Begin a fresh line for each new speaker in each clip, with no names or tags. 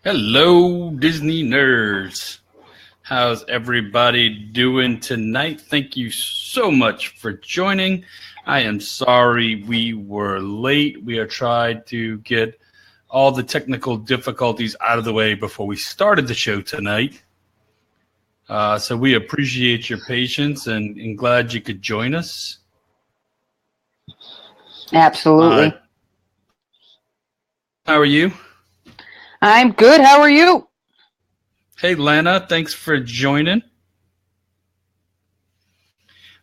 Hello, Disney nerds. How's everybody doing tonight? Thank you so much for joining. I am sorry we were late. We are trying to get all the technical difficulties out of the way before we started the show tonight. So we appreciate your patience and glad you could join us.
Absolutely.
How are you?
I'm good. How are you?
Hey, Lana, thanks for joining.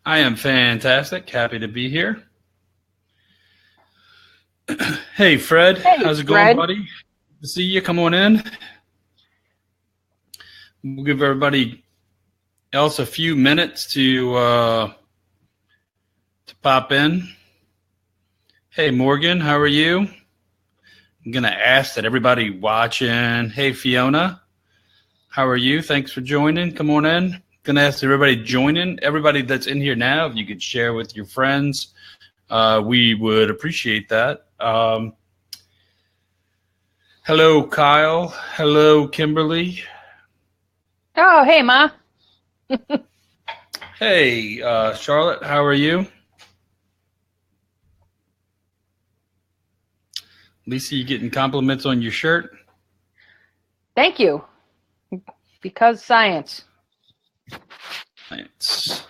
I am fantastic. Happy to be here. Hey, Fred.
Hey,
how's it
Fred.
going, buddy? Good to see you. Come on in. We'll give everybody else a few minutes to pop in. Hey, Morgan, how are you? I'm going to ask that everybody watching. Hey, Fiona, how are you? Thanks for joining. Come on in. Going to ask everybody joining. Everybody that's in here now, if you could share with your friends, we would appreciate that. Hello, Kyle. Hello, Kimberly.
Oh, hey, Ma.
Hey, Charlotte, how are you? Lisa, you getting compliments on your shirt?
Thank you. Because science.
Thanks.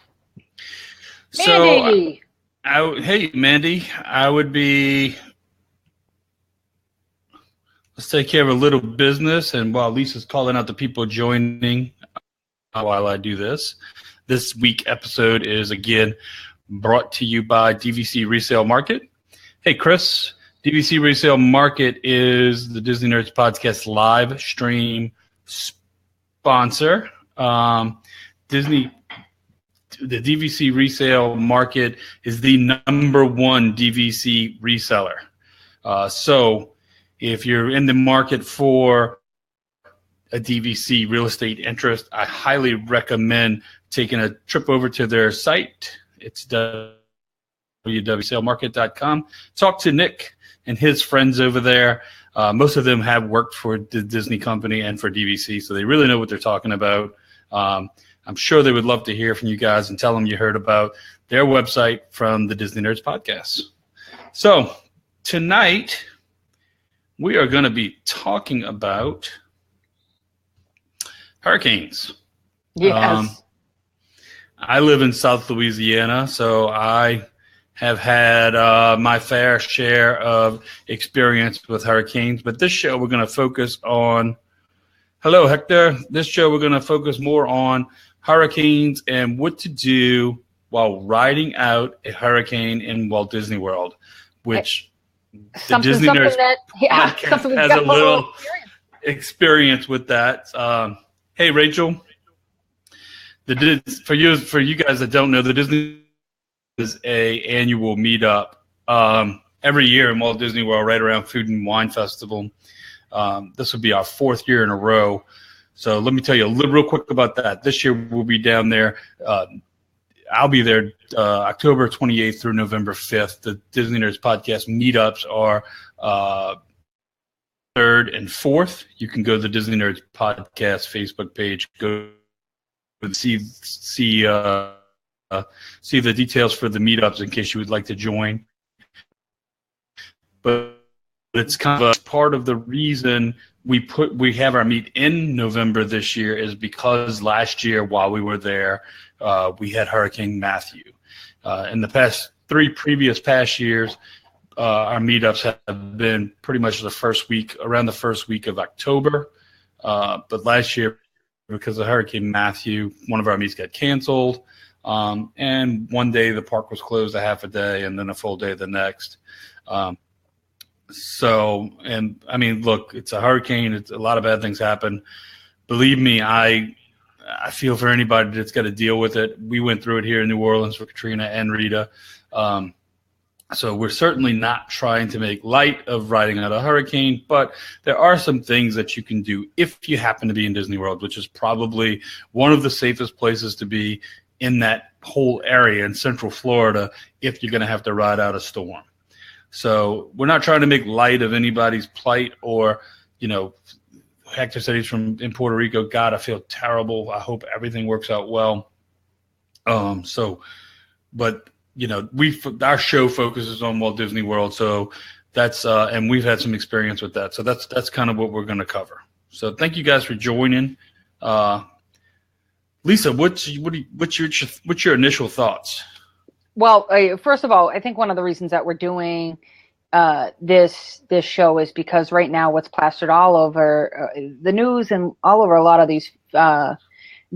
Mandy.
So, hey, Mandy, I would be. Let's take care of a little business, and while Lisa's calling out the people joining, while I do this week episode is again brought to you by DVC Resale Market. Hey, Chris. DVC Resale Market is the Disney Nerds Podcast live stream sponsor. The DVC Resale Market is the number one DVC reseller. So if you're in the market for a DVC real estate interest, I highly recommend taking a trip over to their site. It's www.salemarket.com. Talk to Nick and his friends over there. Most of them have worked for the Disney company and for DVC, so they really know what they're talking about. I'm sure they would love to hear from you guys and tell them you heard about their website from the Disney Nerds Podcast. So tonight, we are going to be talking about hurricanes.
Yes.
I live in South Louisiana, so I have had my fair share of experience with hurricanes. But this show, we're going to focus on – hello, Hector. This show, we're going to focus more on hurricanes and what to do while riding out a hurricane in Walt Disney World, which the Disney Nerds podcast
something
has a little experience with that. Hey, Rachel, for you guys that don't know, the Disney is a annual meetup every year in Walt Disney World, right around Food and Wine Festival. This will be our 4th year in a row. So let me tell you real quick about that. This year we'll be down there. I'll be there October 28th through November 5th. The Disney Nerds podcast meetups are 3rd and 4th. You can go to the Disney Nerds podcast Facebook page. Go see the details for the meetups in case you would like to join. But it's kind of a part of the reason we have our meet in November this year is because last year while we were there, we had Hurricane Matthew. In the past 3 previous past years, our meetups have been pretty much around the first week of October. But last year, because of Hurricane Matthew, one of our meets got canceled. And one day the park was closed a half a day and then a full day the next. Look, it's a hurricane. It's a lot of bad things happen. Believe me, I feel for anybody that's got to deal with it. We went through it here in New Orleans for Katrina and Rita. So we're certainly not trying to make light of riding out a hurricane, but there are some things that you can do if you happen to be in Disney World, which is probably one of the safest places to be in that whole area in Central Florida if you're going to have to ride out a storm. So we're not trying to make light of anybody's plight or, Hector said he's in Puerto Rico. God, I feel terrible. I hope everything works out well. Our show focuses on Walt Disney World. So that's, and we've had some experience with that. So that's kind of what we're going to cover. So thank you guys for joining. Lisa, what's your initial thoughts?
Well, first of all, I think one of the reasons that we're doing this show is because right now what's plastered all over the news and all over a lot of these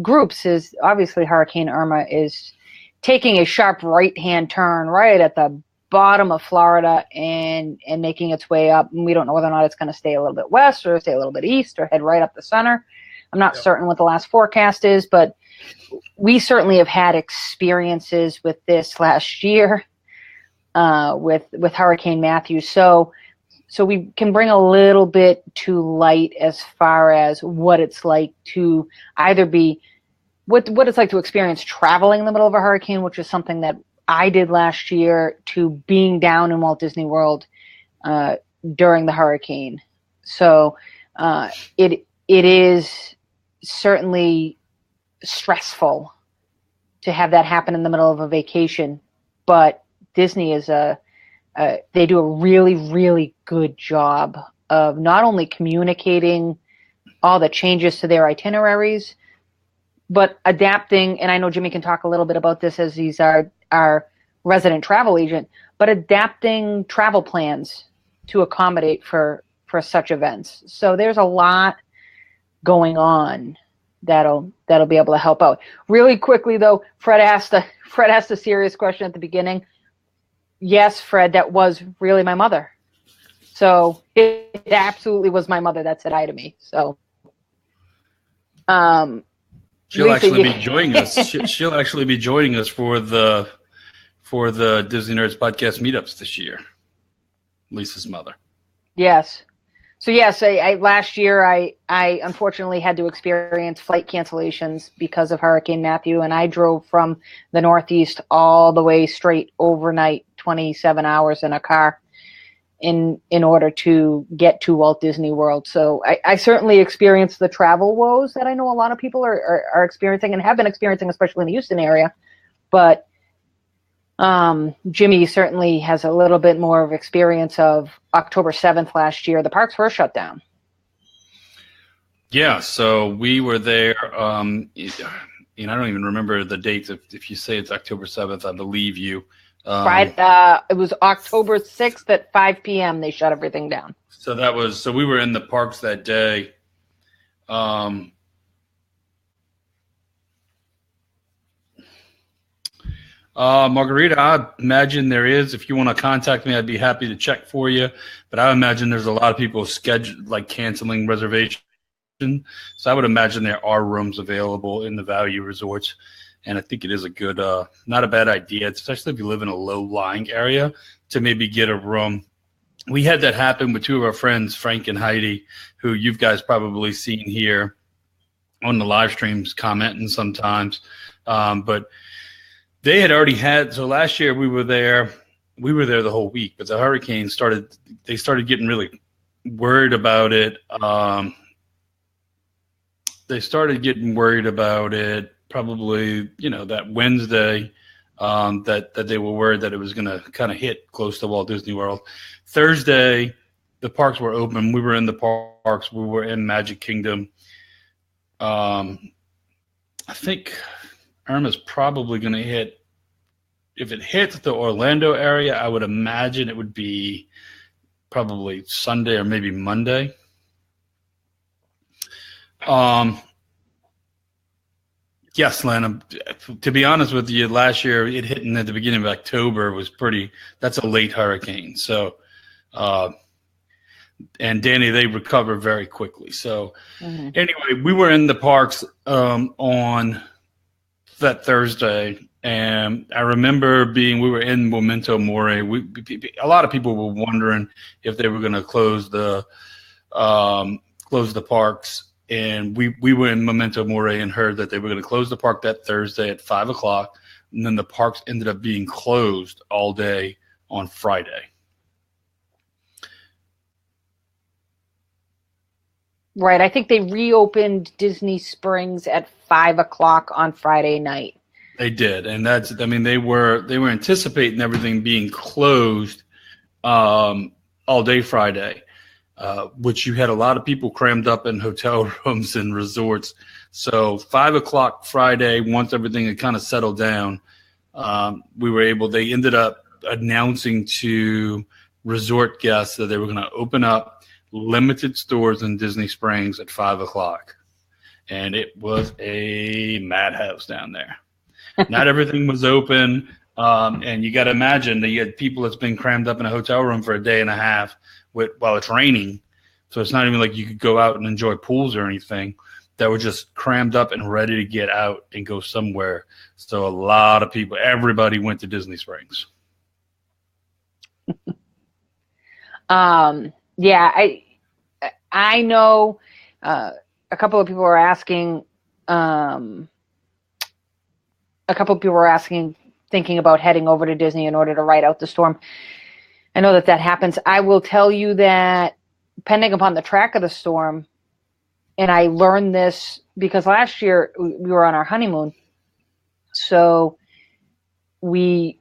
groups is obviously Hurricane Irma is taking a sharp right-hand turn right at the bottom of Florida and making its way up. And we don't know whether or not it's going to stay a little bit west or stay a little bit east or head right up the center. I'm not certain what the last forecast is, but we certainly have had experiences with this last year with Hurricane Matthew. So we can bring a little bit to light as far as what it's like to either be what it's like to experience traveling in the middle of a hurricane, which is something that I did last year, to being down in Walt Disney World during the hurricane. So it is certainly stressful to have that happen in the middle of a vacation, but Disney is they do a really, really good job of not only communicating all the changes to their itineraries, but adapting, and I know Jimmy can talk a little bit about this as he's our resident travel agent, but adapting travel plans to accommodate for such events. So there's a lot going on that'll be able to help out. Really quickly though, Fred asked a serious question at the beginning. Yes, Fred, that was really my mother. So it absolutely was my mother that said hi to me. So
she'll actually be joining us. She'll actually be joining us for the Disney Nerds podcast meetups this year. Lisa's mother.
Yes. So yes, last year I unfortunately had to experience flight cancellations because of Hurricane Matthew, and I drove from the Northeast all the way straight overnight, 27 hours in a car in order to get to Walt Disney World. So I certainly experienced the travel woes that I know a lot of people are experiencing and have been experiencing, especially in the Houston area. But Jimmy certainly has a little bit more of experience of October 7th last year. The parks were shut down.
Yeah, so we were there. I don't even remember the dates. If you say it's October 7th, I believe you.
Friday, it was October 6th at 5 p.m. They shut everything down.
So we were in the parks that day. Margarita, I imagine there is. If you want to contact me, I'd be happy to check for you. But I imagine there's a lot of people like canceling reservations. So I would imagine there are rooms available in the value resorts. And I think it is a good, not a bad idea, especially if you live in a low-lying area, to maybe get a room. We had that happen with two of our friends, Frank and Heidi, who you guys probably seen here on the live streams commenting sometimes. But they had already had, so last year we were there the whole week, but the hurricane they started getting really worried about it. They started getting worried about it probably, that Wednesday, that they were worried that it was going to kind of hit close to Walt Disney World. Thursday, the parks were open. We were in the parks. We were in Magic Kingdom. I think Irma's probably going to hit. If it hits the Orlando area, I would imagine it would be probably Sunday or maybe Monday. Yes, Lana. To be honest with you, last year it hitting at the beginning of October was that's a late hurricane. So, and Danny, they recovered very quickly. So Anyway, we were in the parks on that Thursday, and I remember we were in Memento Mori. A lot of people were wondering if they were going to close the parks. And we were in Memento Mori and heard that they were going to close the park that Thursday at 5:00, and then the parks ended up being closed all day on Friday.
Right. I think they reopened Disney Springs at 5:00 on Friday night.
They did, and they were anticipating everything being closed all day Friday. Which you had a lot of people crammed up in hotel rooms and resorts. So 5:00 Friday, once everything had kind of settled down, they ended up announcing to resort guests that they were going to open up limited stores in Disney Springs at 5:00. And it was a madhouse down there. Not everything was open. And you got to imagine that you had people that's been crammed up in a hotel room for a day and a half while it's raining. So it's not even like you could go out and enjoy pools or anything. That were just crammed up and ready to get out and go somewhere. So a lot of people, everybody went to Disney Springs.
Yeah, I know a couple of people were asking, thinking about heading over to Disney in order to ride out the storm. I know that happens. I will tell you that depending upon the track of the storm, and I learned this because last year we were on our honeymoon. So we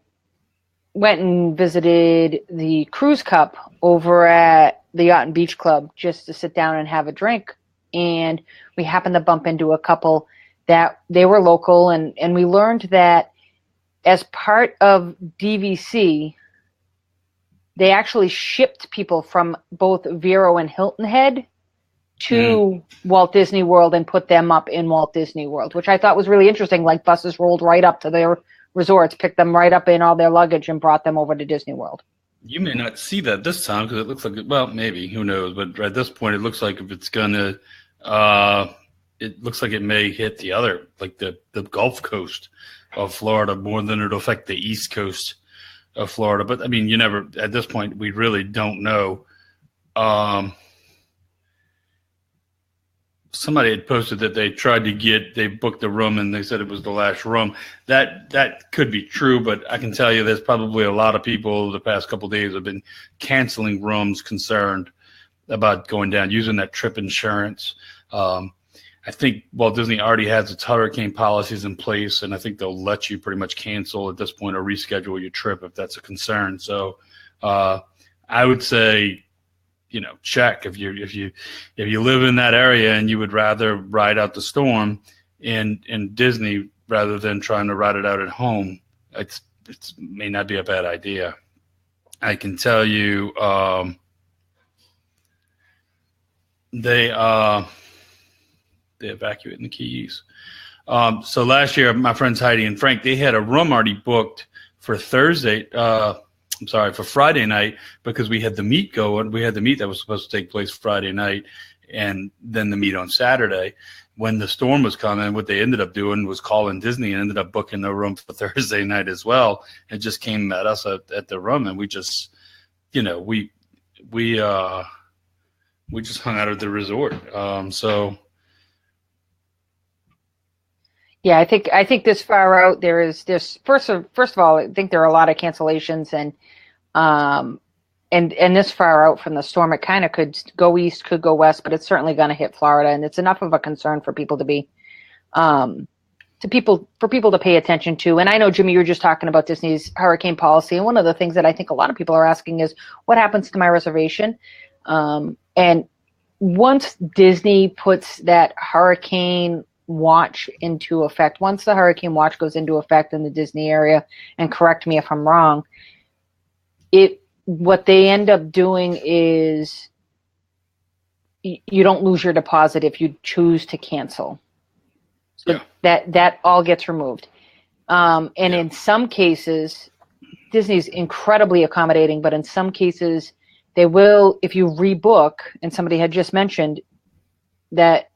went and visited the Cruise Cup over at the Yacht and Beach Club just to sit down and have a drink. And we happened to bump into a couple that they were local, and we learned that as part of DVC, they actually shipped people from both Vero and Hilton Head to Walt Disney World and put them up in Walt Disney World, which I thought was really interesting. Like buses rolled right up to their resorts, picked them right up in all their luggage and brought them over to Disney World.
You may not see that this time because it looks like, well, maybe, who knows? But at this point, it looks like if it's going to, it looks like it may hit the other, like the Gulf Coast of Florida more than it'll affect the East Coast of Florida. But I mean, at this point, we really don't know. Somebody had posted that they booked the room and they said it was the last room. That could be true, but I can tell you there's probably a lot of people the past couple of days have been canceling rooms concerned about going down, using that trip insurance. I think Walt Disney already has its hurricane policies in place, and I think they'll let you pretty much cancel at this point or reschedule your trip if that's a concern. So I would say, check if you live in that area and you would rather ride out the storm in Disney rather than trying to ride it out at home. It may not be a bad idea. I can tell you they evacuating the Keys. So last year, my friends Heidi and Frank, they had a room already booked for Thursday. For Friday night, because we had the meet going. We had the meet that was supposed to take place Friday night, and then the meet on Saturday. When the storm was coming, what they ended up doing was calling Disney and ended up booking the room for Thursday night as well. It just came at us at the room, and we just, we just hung out at the resort.
Yeah, I think this far out there is this first of all, I think there are a lot of cancellations and this far out from the storm, it kind of could go east, could go west, but it's certainly going to hit Florida, and it's enough of a concern for people to be for people to pay attention to. And I know, Jimmy, you were just talking about Disney's hurricane policy, and one of the things that I think a lot of people are asking is what happens to my reservation? And once Disney puts that hurricane watch into effect, once the hurricane watch goes into effect in the Disney area, and correct me if I'm wrong, what they end up doing is you don't lose your deposit if you choose to cancel. So that all gets removed. In some cases, Disney's incredibly accommodating, but in some cases they will, if you rebook, and somebody had just mentioned that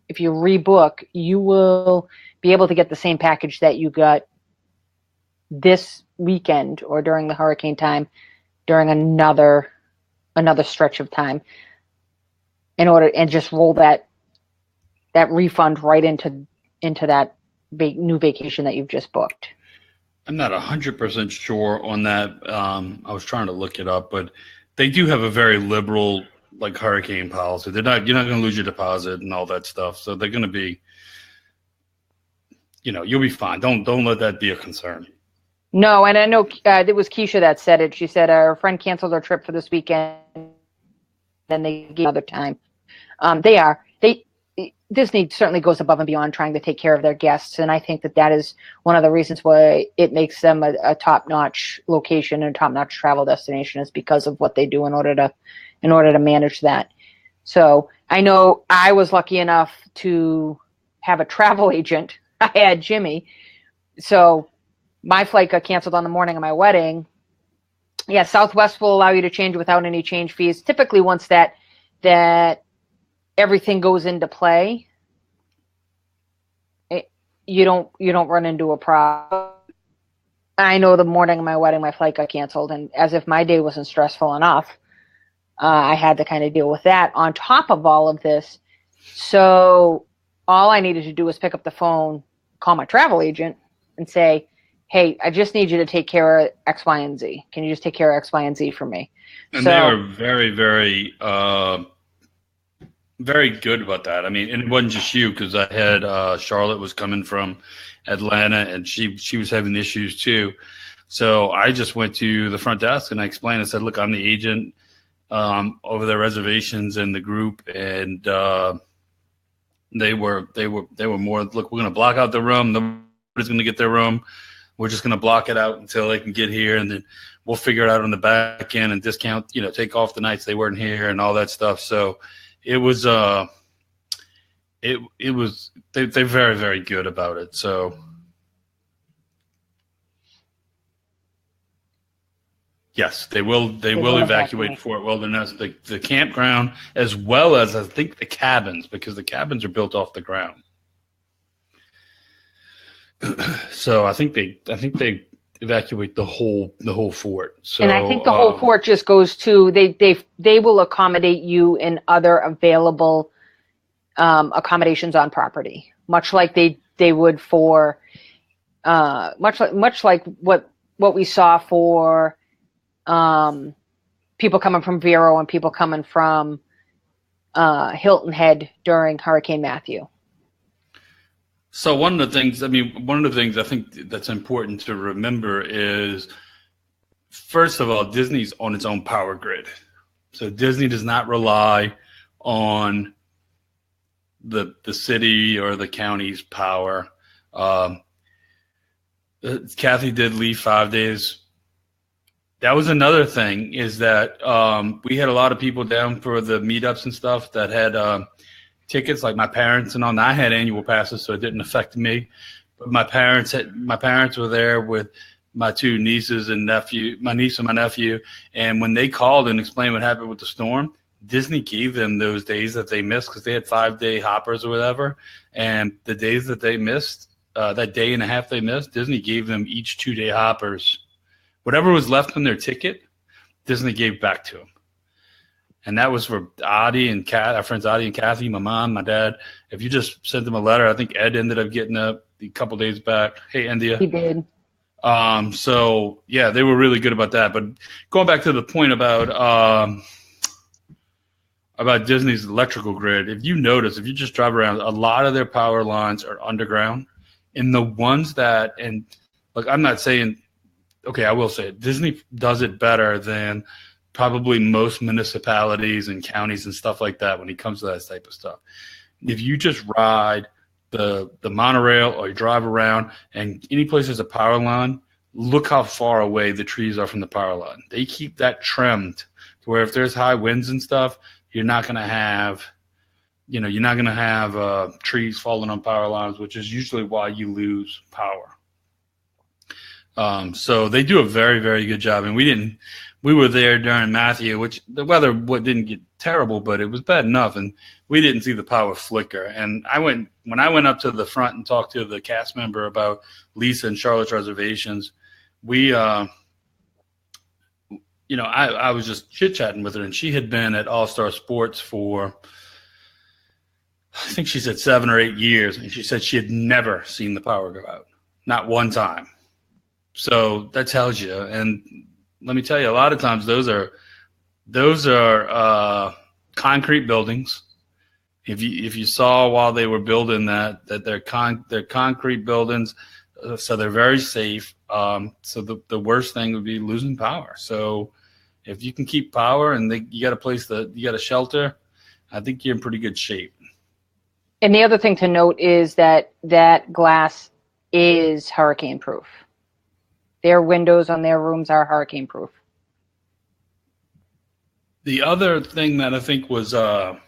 if you rebook, you will be able to get the same package that you got this weekend or during the hurricane time, during another stretch of time, and just roll that refund right into that new vacation that you've just booked.
I'm not 100% sure on that. I was trying to look it up, but they do have a very liberal hurricane policy. You're not going to lose your deposit and all that stuff. So they're going to be, you'll be fine. Don't let that be a concern.
No, and I know it was Keisha that said it. She said her friend canceled her trip for this weekend, then they gave another time. Disney certainly goes above and beyond trying to take care of their guests, and I think that is one of the reasons why it makes them a top-notch location and a top-notch travel destination, is because of what they do in order to manage that. So I know I was lucky enough to have a travel agent. I had Jimmy, so my flight got canceled on the morning of my wedding. Yeah, Southwest will allow you to change without any change fees. Typically, once that everything goes into play, you don't run into a problem. I know the morning of my wedding, my flight got canceled, and as if my day wasn't stressful enough, I had to kind of deal with that on top of all of this. So all I needed to do was pick up the phone, call my travel agent, and say, hey, I just need you to take care of X, Y, and Z. Can you just take care of X, Y, and Z for me?
And they are very, very, very good about that. I mean, and it wasn't just you, because I had Charlotte was coming from Atlanta, and she was having issues too. So I just went to the front desk and I explained. I said, look, I'm the agent over the reservations and the group, and they were more, look, we're going to block out the room. Nobody's going to get their room. We're just going to block it out until they can get here, and then we'll figure it out on the back end and discount, take off the nights they weren't here and all that stuff. So it was, they're very, very good about it. So yes, they will evacuate Fort Wilderness, the campground, as well as I think the cabins, because the cabins are built off the ground. So I think they evacuate the whole fort. So,
and I think the whole fort just goes to they will accommodate you in other available accommodations on property, much like they would for much like what we saw for people coming from Vero and people coming from Hilton Head during Hurricane Matthew.
So one of the things I think that's important to remember is, first of all, Disney's on its own power grid. So Disney does not rely on the city or the county's power. Kathy did leave 5 days. That was another thing, is that we had a lot of people down for the meetups and stuff that tickets. Like my parents and all, and I had annual passes, so it didn't affect me. But my parents were there with my two nieces and nephew, my niece and my nephew. And when they called and explained what happened with the storm, Disney gave them those days that they missed because they had 5-day hoppers or whatever. And the days that they missed, that day and a half they missed, Disney gave them each 2-day hoppers. Whatever was left on their ticket, Disney gave back to them. And that was for Audie and Kat, our friends Audie and Kathy, my mom, my dad. If you just sent them a letter, I think Ed ended up getting a couple days back. Hey, India.
He did.
So yeah, they were really good about that. But going back to the point about Disney's electrical grid, if you notice, if you just drive around, a lot of their power lines are underground. And the ones that, and like, I'm not saying, okay, I will say it, Disney does it better than probably most municipalities and counties and stuff like that when it comes to that type of stuff. If you just ride the monorail or you drive around and any place there's a power line, look how far away the trees are from the power line. They keep that trimmed to where if there's high winds and stuff, you're not going to have trees falling on power lines, which is usually why you lose power. So they do a very, very good job. And we were there during Matthew, which the weather didn't get terrible, but it was bad enough. And we didn't see the power flicker. And when I went up to the front and talked to the cast member about Lisa and Charlotte's reservations, I was just chit-chatting with her, and she had been at All-Star Sports for, I think she said 7 or 8 years, and she said she had never seen the power go out, not one time. So that tells you. And let me tell you, a lot of times those are concrete buildings. If you saw while they were building that they're concrete buildings, so they're very safe. So the worst thing would be losing power. So if you can keep power and you got a place you got a shelter, I think you're in pretty good shape.
And the other thing to note is that glass is hurricane proof. Their windows on their rooms are hurricane proof.
The other thing that I think was a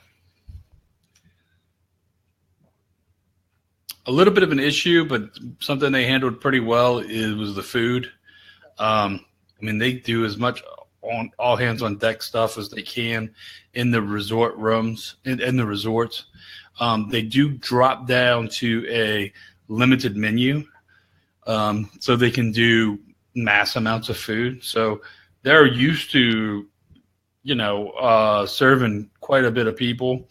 little bit of an issue, but something they handled pretty well was the food. They do as much on all hands on deck stuff as they can in the resort rooms, in the resorts. They do drop down to a limited menu, so they can do mass amounts of food. So they're used to, serving quite a bit of people.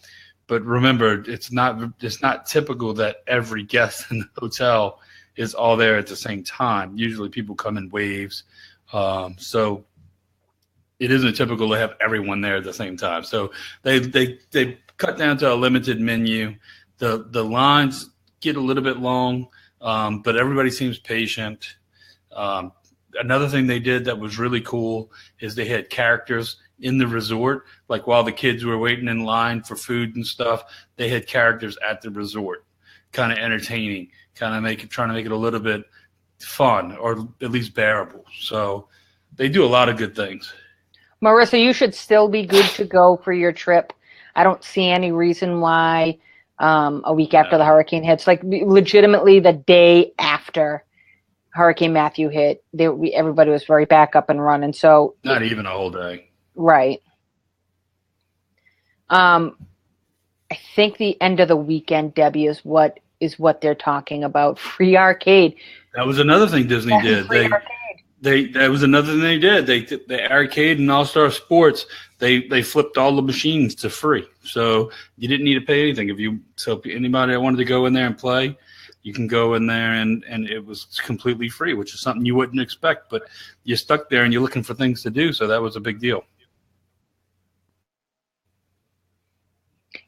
But remember, it's not typical that every guest in the hotel is all there at the same time. Usually people come in waves. So it isn't typical to have everyone there at the same time. So they cut down to a limited menu. The lines get a little bit long, but everybody seems patient. Another thing they did that was really cool is they had characters in the resort. Like while the kids were waiting in line for food and stuff, they had characters at the resort, kind of entertaining, trying to make it a little bit fun or at least bearable. So they do a lot of good things.
Marissa, you should still be good to go for your trip. I don't see any reason why a week after the hurricane hits, like legitimately the day after Hurricane Matthew hit, everybody was very back up and running. So
not even a whole day.
Right. I think the end of the weekend, Debbie, is what they're talking about. Free arcade.
That was another thing Disney did. That was another thing they did. The arcade and All-Star Sports, they flipped all the machines to free. So you didn't need to pay anything. So anybody that wanted to go in there and play, you can go in there and it was completely free, which is something you wouldn't expect. But you're stuck there and you're looking for things to do. So that was a big deal.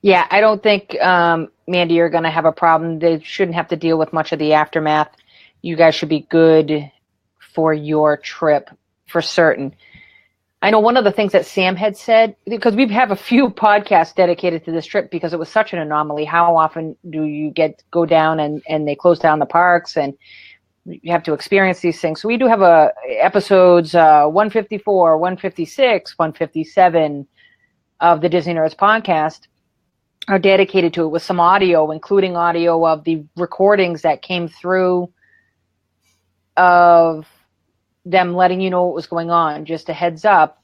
Yeah, I don't think, Mandy, you're going to have a problem. They shouldn't have to deal with much of the aftermath. You guys should be good for your trip for certain. I know one of the things that Sam had said, because we have a few podcasts dedicated to this trip because it was such an anomaly. How often do you go down and they close down the parks and you have to experience these things? So we do have episodes 154, 156, 157 of the Disney Nerds podcast. are dedicated to it with some audio, including audio of the recordings that came through of them letting you know what was going on. Just a heads up,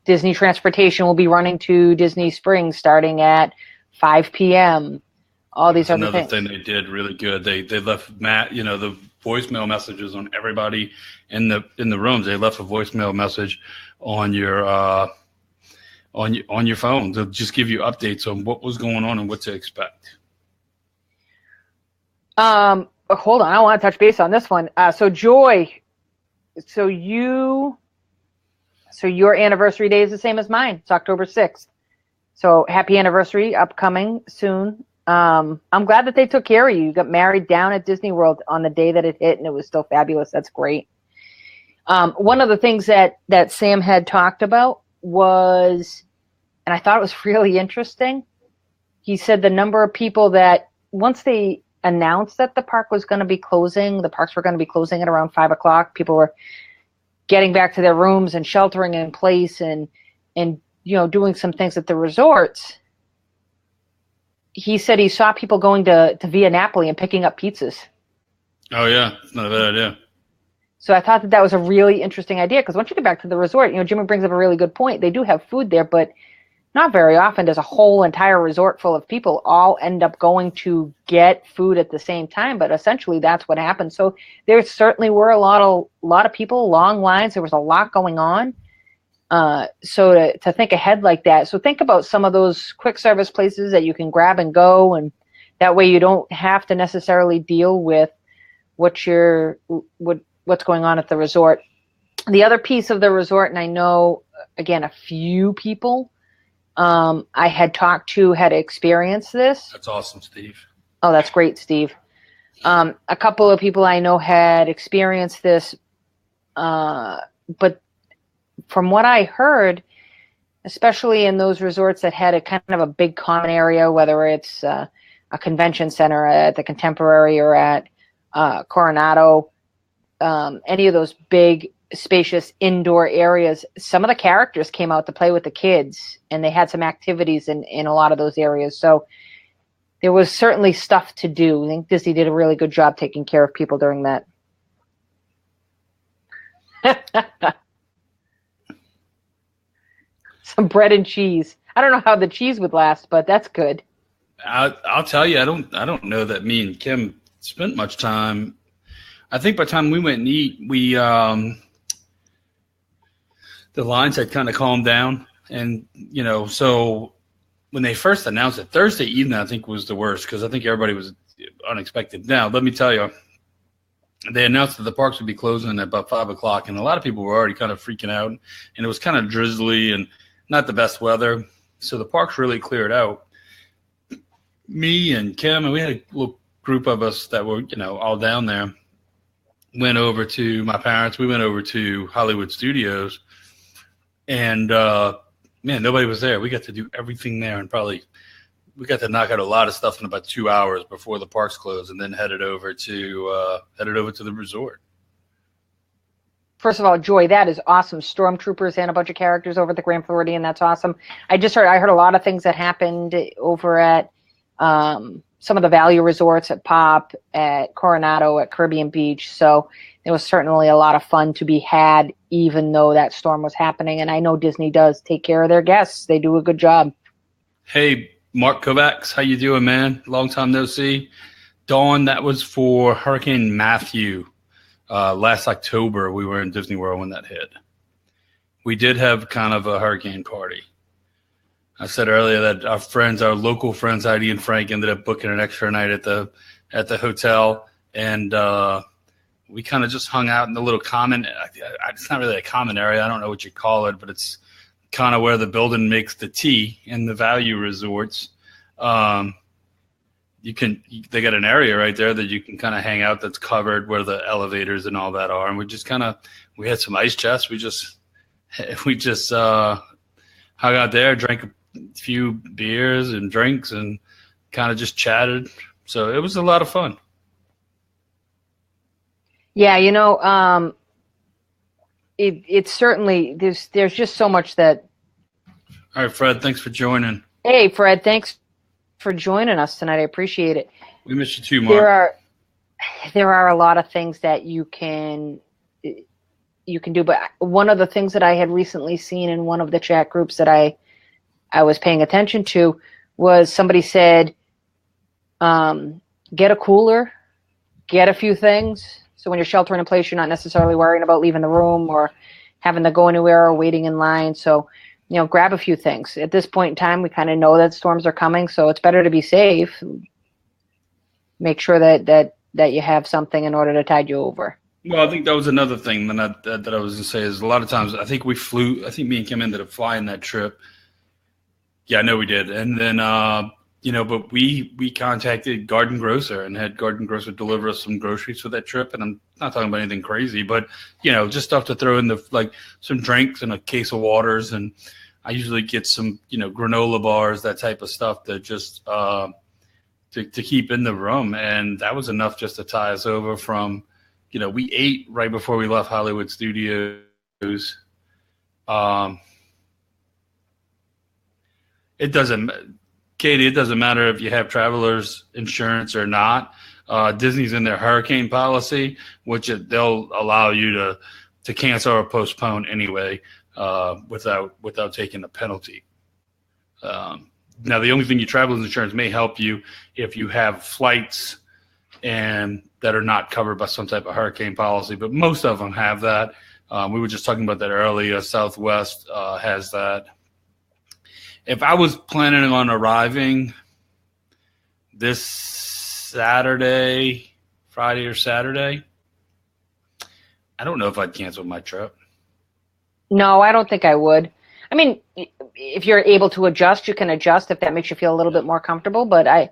Disney Transportation will be running to Disney Springs starting at 5 p.m. All these other things.
Another thing they did really good. They left the voicemail messages on everybody in the rooms. They left a voicemail message on your on your phone to just give you updates on what was going on and what to expect.
Hold on, I want to touch base on this one. So Joy, your anniversary day is the same as mine. It's October 6th. So happy anniversary, upcoming soon. I'm glad that they took care of you. You got married down at Disney World on the day that it hit, and it was still fabulous. That's great. One of the things that Sam had talked about was, and I thought it was really interesting, he said the number of people that once they announced that the parks were going to be closing at around 5 o'clock, people were getting back to their rooms and sheltering in place and doing some things at the resorts. He said he saw people going to Via Napoli and picking up pizzas. Oh,
yeah. It's not a bad idea.
So I thought that was a really interesting idea, because once you get back to the resort, Jimmy brings up a really good point. They do have food there, but not very often does a whole entire resort full of people all end up going to get food at the same time. But essentially that's what happened. So there certainly were a lot of people, long lines. There was a lot going on. So to think ahead like that. So think about some of those quick service places that you can grab and go, and that way you don't have to necessarily deal with what's going on at the resort. The other piece of the resort, and I know, again, a few people I had talked to had experienced this.
That's awesome, Steve.
Oh, that's great, Steve. A couple of people I know had experienced this, but from what I heard, especially in those resorts that had a kind of a big common area, whether it's a convention center at the Contemporary or at Coronado, any of those big, spacious indoor areas, some of the characters came out to play with the kids, and they had some activities in a lot of those areas. So there was certainly stuff to do. I think Disney did a really good job taking care of people during that. Some bread and cheese. I don't know how the cheese would last, but that's good.
I'll tell you, I don't know that me and Kim spent much time. I think by the time we went and eat, the lines had kind of calmed down, and so when they first announced it, Thursday evening I think was the worst, because I think everybody was unexpected. Now let me tell you, they announced that the parks would be closing at about 5 o'clock, and a lot of people were already kind of freaking out, and it was kind of drizzly and not the best weather. So the parks really cleared out. Me and Kim, and we had a little group of us that were, all down there, went over to my parents. We went over to Hollywood Studios, and man, nobody was there. We got to do everything there, and we got to knock out a lot of stuff in about 2 hours before the parks closed, and then headed over to the resort.
First of all, Joy, that is awesome. Stormtroopers and a bunch of characters over at the Grand Floridian. That's awesome. I heard a lot of things that happened over at some of the value resorts, at Pop, at Coronado, at Caribbean Beach. So there was certainly a lot of fun to be had, even though that storm was happening. And I know Disney does take care of their guests. They do a good job.
Hey, Mark Kovacs, how you doing, man? Long time no see. Dawn, that was for Hurricane Matthew. Last October, we were in Disney World when that hit. We did have kind of a hurricane party. I said earlier that our local friends, Heidi and Frank, ended up booking an extra night at the hotel, and we kind of just hung out in the little common. It's not really a common area. I don't know what you call it, but it's kind of where the building makes the tea in the value resorts. They got an area right there that you can kind of hang out that's covered where the elevators and all that are. And we had some ice chests. We just hung out there, drank a few beers and drinks, and kind of just chatted. So it was a lot of fun.
Yeah, it's certainly, there's just so much that.
All right, Fred, thanks for joining.
Hey, Fred, thanks for joining us tonight. I appreciate it.
We missed you too,
There
Mark.
are there are a lot of things that you can do, but one of the things that I had recently seen in one of the chat groups that I was paying attention to was somebody said, get a cooler, get a few things. So when you're sheltering in place, you're not necessarily worrying about leaving the room or having to go anywhere or waiting in line. So, grab a few things. At this point in time, we kind of know that storms are coming, so it's better to be safe. Make sure that you have something in order to tide you over.
Well, I think that was another thing that I was going to say is a lot of times I think I think me and Kim ended up flying that trip. Yeah, I know we did. And then, but we contacted Garden Grocer and had Garden Grocer deliver us some groceries for that trip. And I'm not talking about anything crazy, but, just stuff to throw in some drinks and a case of waters. And I usually get some, granola bars, that type of stuff that just to keep in the room. And that was enough just to tie us over from, we ate right before we left Hollywood Studios. It doesn't, Katie, it doesn't matter if you have traveler's insurance or not. Disney's in their hurricane policy, which they'll allow you to cancel or postpone anyway without taking a penalty. Now, the only thing your traveler's insurance may help you if you have flights and that are not covered by some type of hurricane policy, but most of them have that. We were just talking about that earlier. Southwest has that. If I was planning on arriving this Saturday, Friday or Saturday, I don't know if I'd cancel my trip.
No, I don't think I would. I mean, if you're able to adjust, you can adjust if that makes you feel a little bit more comfortable. But I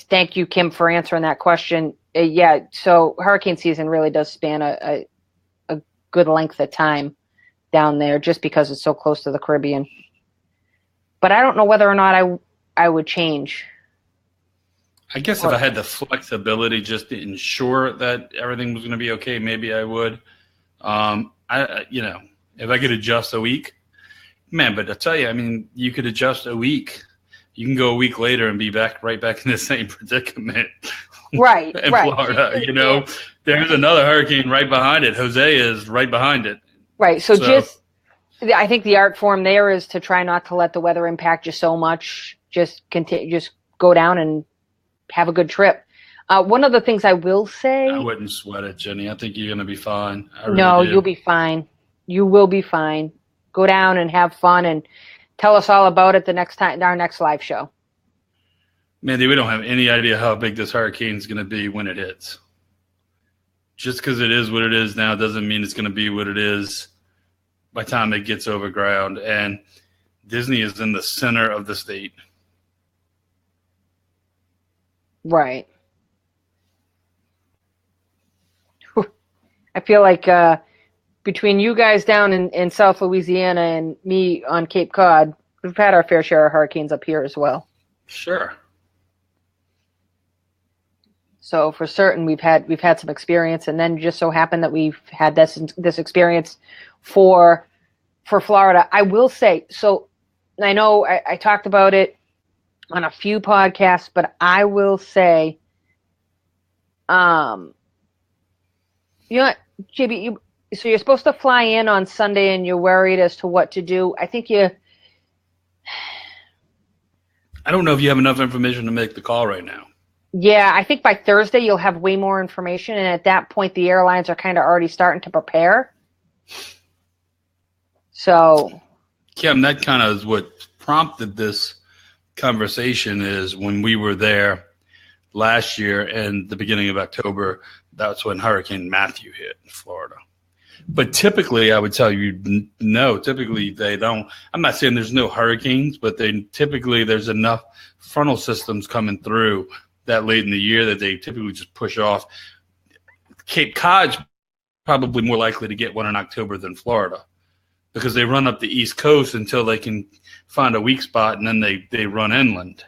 thank you, Kim, for answering that question. Yeah, so hurricane season really does span a good length of time down there just because it's so close to the Caribbean. But I don't know whether or not I would change.
I guess if I had the flexibility just to ensure that everything was going to be okay, maybe I would. If I could adjust a week, man, but I tell you, I mean, you could adjust a week. You can go a week later and be right back in the same predicament.
Right,
in
right.
Florida, there's another hurricane right behind it. Jose is right behind it.
Right. So I think the art form there is to try not to let the weather impact you so much. Just go down and have a good trip. One of the things I will say,
I wouldn't sweat it, Jenny. I think you're going to be fine.
No, you'll be fine. You will be fine. Go down and have fun and tell us all about it our next live show.
Mandy, we don't have any idea how big this hurricane is going to be when it hits. Just because it is what it is now doesn't mean it's going to be what it is by the time it gets over ground. And Disney is in the center of the state.
Right. I feel like between you guys down in South Louisiana and me on Cape Cod, we've had our fair share of hurricanes up here as well.
Sure.
So for certain, we've had some experience, and then just so happened that we've had this experience for Florida. I will say, so I know I talked about it on a few podcasts, but I will say, JB, so you're supposed to fly in on Sunday, and you're worried as to what to do. I think I
don't know if you have enough information to make the call right now.
Yeah, I think by Thursday you'll have way more information, and at that point the airlines are kind of already starting to prepare. So,
Kim, that kind of is what prompted this conversation is when we were there last year and the beginning of October, that's when Hurricane Matthew hit in Florida. But typically, I would tell you, no, typically they don't. I'm not saying there's no hurricanes, but typically there's enough frontal systems coming through that late in the year that they typically just push off. Cape Cod's probably more likely to get one in October than Florida because they run up the East Coast until they can find a weak spot, and then they run inland.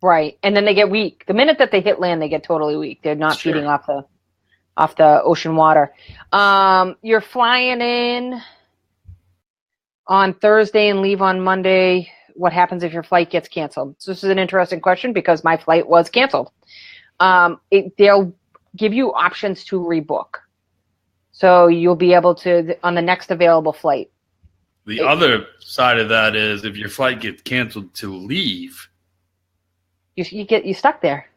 Right, and then they get weak. The minute that they hit land, they get totally weak. They're not feeding off the ocean water. You're flying in on Thursday and leave on Monday. what happens if your flight gets canceled? So this is an interesting question because my flight was canceled. They'll give you options to rebook. So you'll be able to, on the next available flight.
The other side of that is if your flight gets canceled to leave,
you get stuck there.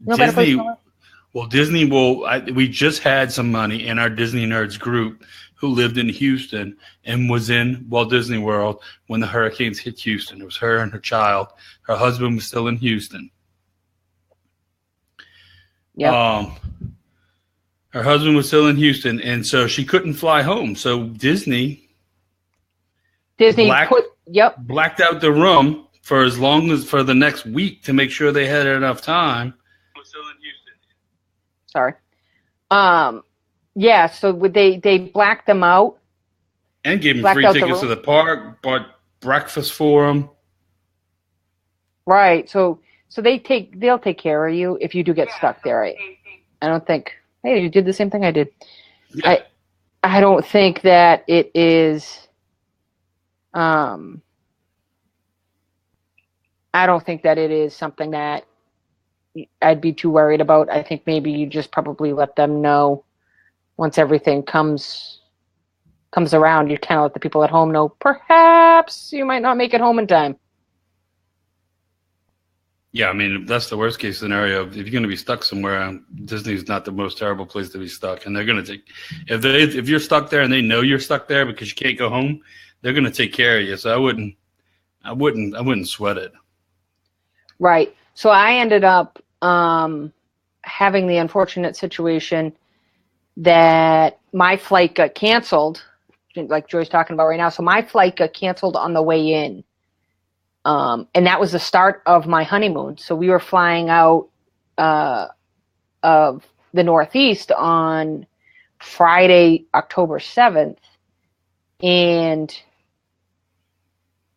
No
Disney will. We just had somebody in our Disney Nerds group who lived in Houston and was in Walt Disney World when the hurricanes hit Houston. It was her and her child. Her husband was still in Houston.
Yeah.
Her husband was still in Houston, and so she couldn't fly home. So Disney blacked out the room for the next week to make sure they had enough time. Was still in Houston.
Sorry. Yeah, so they blacked them out.
And gave them free tickets to the park, bought breakfast for them.
Right. So they'll take care of you if you do get stuck there. I don't think. Hey, you did the same thing I did. Yeah. I don't think that it is. I don't think that it is something that I'd be too worried about. I think maybe you just probably let them know once everything comes around. You kind of let the people at home know perhaps you might not make it home in time.
Yeah, I mean, that's the worst case scenario. If you're going to be stuck somewhere, Disney's not the most terrible place to be stuck. And they're going to if you're stuck there and they know you're stuck there because you can't go home, they're going to take care of you. So I wouldn't sweat it. Right.
So I ended up having the unfortunate situation that my flight got canceled, like Joy's talking about right now. So my flight got canceled on the way in. And that was the start of my honeymoon. So we were flying out of the Northeast on Friday, October 7th. And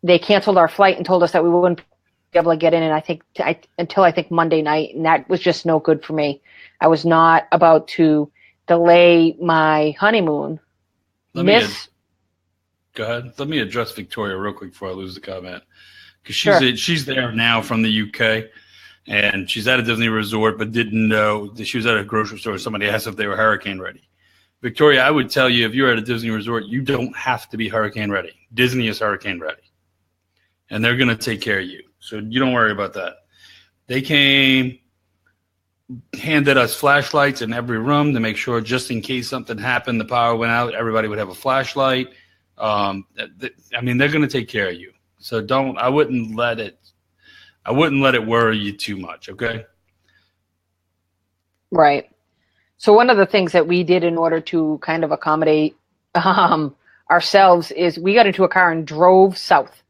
they canceled our flight and told us that we wouldn't be able to get in. And until Monday night. And that was just no good for me. I was not about to delay my honeymoon.
Go ahead. Let me address Victoria real quick before I lose the comment. Because she's there now from the UK, and she's at a Disney resort, but didn't know that she was at a grocery store. Somebody asked if they were hurricane ready. Victoria, I would tell you, if you're at a Disney resort, you don't have to be hurricane ready. Disney is hurricane ready, and they're going to take care of you. So you don't worry about that. They came, handed us flashlights in every room to make sure, just in case something happened, the power went out, everybody would have a flashlight. I mean, they're going to take care of you. So I wouldn't let it worry you too much, okay?
Right. So one of the things that we did in order to kind of accommodate ourselves is we got into a car and drove south.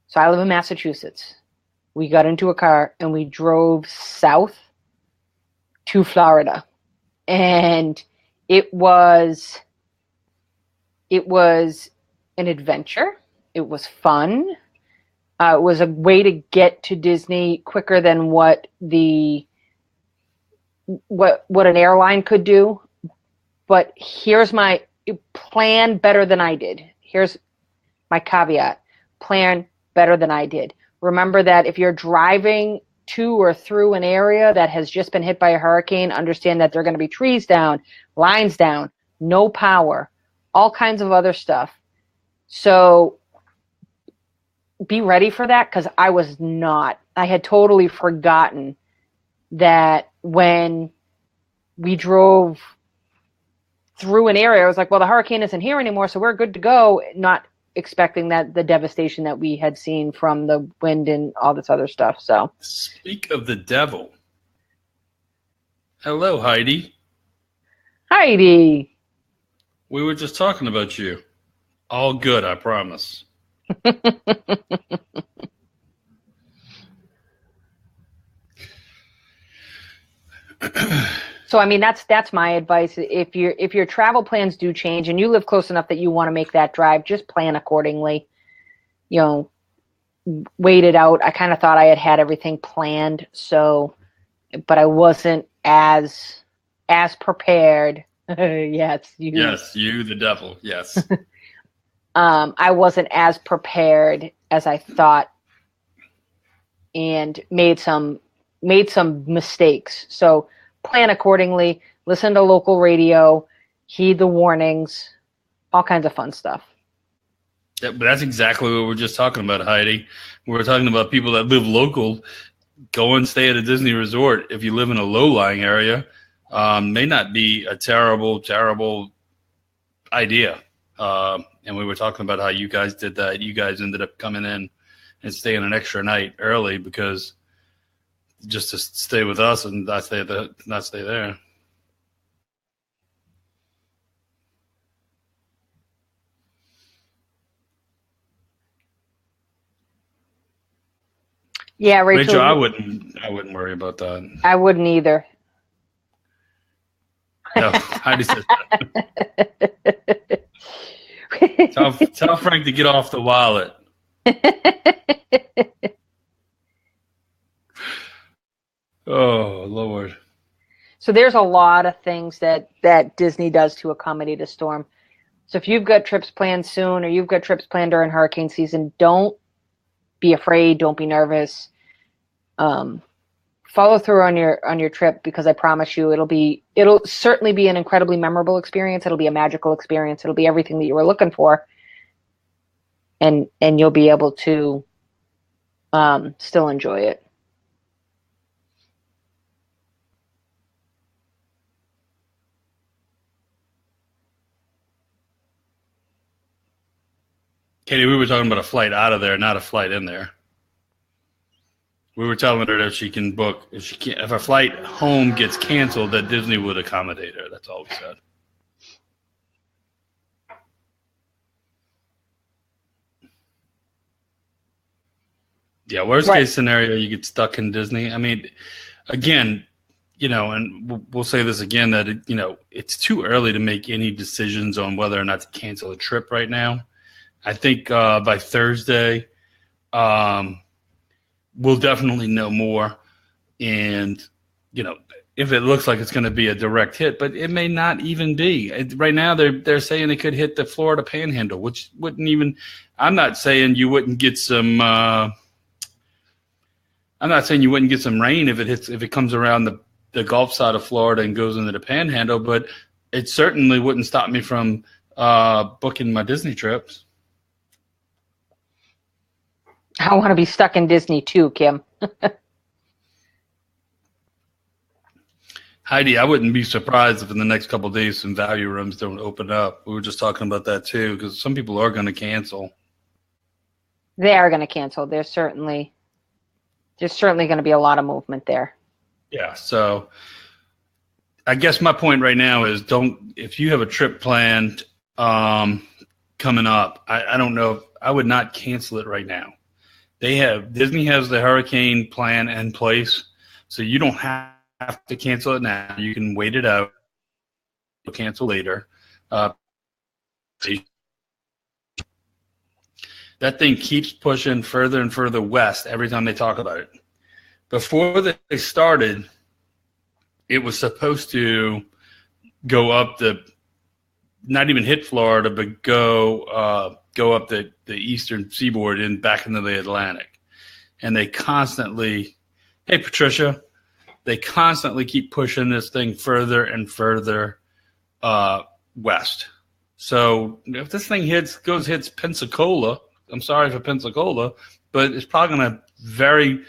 So I live in Massachusetts. We got into a car and we drove south to Florida. And it was an adventure. It was fun. It was a way to get to Disney quicker than what an airline could do. But here's my plan better than I did. Here's my caveat. Plan better than I did. Remember that if you're driving to or through an area that has just been hit by a hurricane, understand that there are going to be trees down, lines down, no power, all kinds of other stuff. So be ready for that, because I was not. I had totally forgotten that when we drove through an area, I was like, well, the hurricane isn't here anymore, so we're good to go, not expecting that the devastation that we had seen from the wind and all this other stuff. So,
speak of the devil. Hello, Heidi.
Heidi.
We were just talking about you. All good, I promise.
So I mean, that's my advice. If your travel plans do change and you live close enough that you want to make that drive, just plan accordingly. You know, wait it out. I kind of thought I had everything planned, but I wasn't as prepared. Yes, you.
Yes, you, the devil. Yes.
I wasn't as prepared as I thought and made some mistakes. So plan accordingly, listen to local radio, heed the warnings, all kinds of fun stuff.
Yeah, but that's exactly what we're just talking about, Heidi. We're talking about people that live local. Go and stay at a Disney resort if you live in a low-lying area. May not be a terrible idea. And we were talking about how you guys did that. You guys ended up coming in and staying an extra night early because just to stay with us and not stay there.
Yeah, Rachel,
I wouldn't worry about that.
I wouldn't either.
No, Heidi says tell Frank to get off the wallet. Oh, Lord.
So there's a lot of things that Disney does to accommodate a storm. So if you've got trips planned soon or you've got trips planned during hurricane season, don't be afraid. Don't be nervous. Follow through on your trip, because I promise you it'll certainly be an incredibly memorable experience. It'll be a magical experience. It'll be everything that you were looking for. And you'll be able to still enjoy it.
Katie, we were talking about a flight out of there, not a flight in there. We were telling her that she can book if a flight home gets canceled, that Disney would accommodate her. That's all we said. Yeah, worst case scenario, you get stuck in Disney. I mean, again, and we'll say this again, that it's too early to make any decisions on whether or not to cancel a trip right now. I think by Thursday, we'll definitely know more. And, if it looks like it's going to be a direct hit, but it may not even be. Right now, they're saying it could hit the Florida Panhandle, which wouldn't even – I'm not saying you wouldn't get some I'm not saying you wouldn't get some rain if it comes around the Gulf side of Florida and goes into the Panhandle, but it certainly wouldn't stop me from booking my Disney trips.
I want to be stuck in Disney too, Kim.
Heidi, I wouldn't be surprised if in the next couple of days some value rooms don't open up. We were just talking about that too, because some people are going to cancel.
They are going to cancel. There's certainly going to be a lot of movement there.
Yeah, so I guess my point right now is if you have a trip planned coming up, I don't know, I would not cancel it right now. Disney has the hurricane plan in place, so you don't have to cancel it now. You can wait it out, cancel later. That thing keeps pushing further and further west every time they talk about it. Before they started, it was supposed to go up not even hit Florida, but go up the eastern seaboard and back into the Atlantic. And they constantly, hey, Patricia, they constantly keep pushing this thing further and further west. So if this thing hits Pensacola, I'm sorry for Pensacola, but it's probably going to very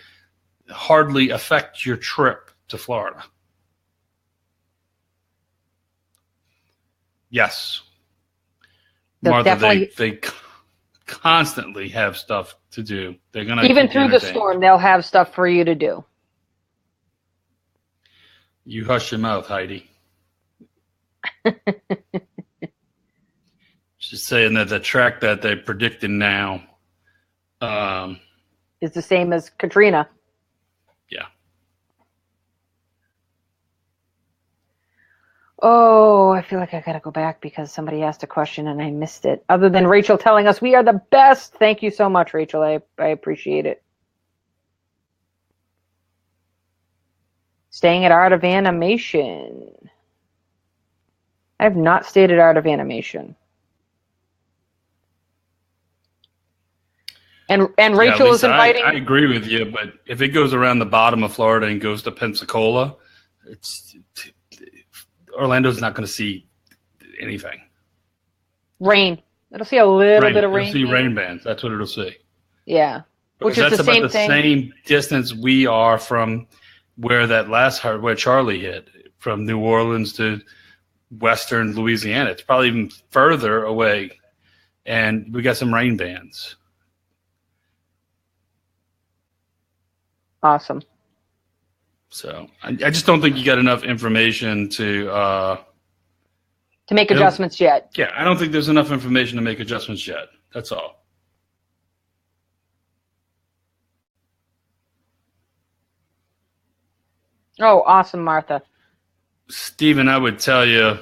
hardly affect your trip to Florida. Yes. Martha, they constantly have stuff to do. They're going to
even through the storm, they'll have stuff for you to do.
You hush your mouth, Heidi. She's saying that the track that they're predicting now
is the same as Katrina.
Yeah.
Oh, I feel like I got to go back because somebody asked a question and I missed it. Other than Rachel telling us we are the best. Thank you so much, Rachel. I appreciate it. Staying at Art of Animation. I have not stayed at Art of Animation. And
Yeah,
Rachel is
Lisa,
inviting.
I agree with you, but if it goes around the bottom of Florida and goes to Pensacola, Orlando's not going to see anything.
Rain. It'll see a little bit of rain.
It'll see
maybe.
rain bands. That's what it'll see.
Yeah.
Because
Which is
that's
the
about
same
the
thing.
same distance we are from where where Charlie hit, from New Orleans to western Louisiana. It's probably even further away, and we got some rain bands.
Awesome.
So I just don't think you got enough information to
make adjustments yet.
Yeah, I don't think there's enough information to make adjustments yet. That's all.
Oh, awesome, Martha.
Steven, I would tell you,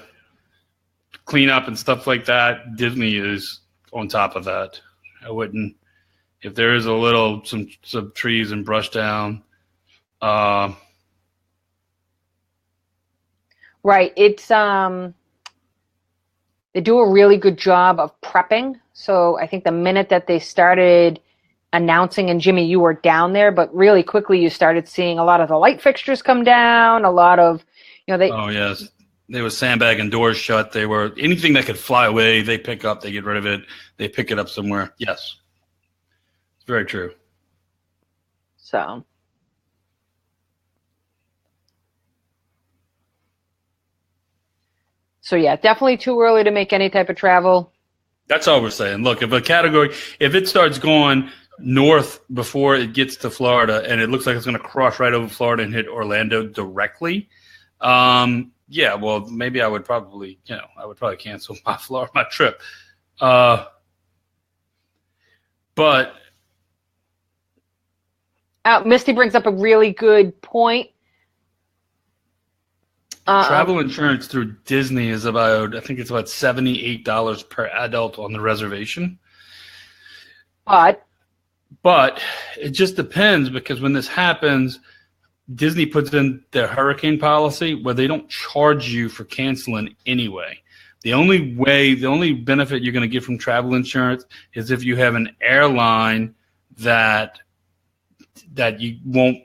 clean up and stuff like that, Disney is on top of that. I wouldn't, if there is some trees and brush down.
Right. It's they do a really good job of prepping. So I think the minute that they started announcing, and Jimmy, you were down there, but really quickly you started seeing a lot of the light fixtures come down, a lot of,
Oh, yes. They were sandbagging doors shut. They were anything that could fly away, they pick up, they get rid of it, they pick it up somewhere. Yes. It's very true.
So yeah, definitely too early to make any type of travel.
That's all we're saying. Look, if it starts going north before it gets to Florida and it looks like it's going to cross right over Florida and hit Orlando directly, yeah, well, maybe I would probably cancel my trip. But
Misty brings up a really good point.
Travel insurance through Disney is I think it's about $78 per adult on the reservation. But it just depends, because when this happens, Disney puts in their hurricane policy where they don't charge you for canceling anyway. The only benefit you're going to get from travel insurance is if you have an airline that you won't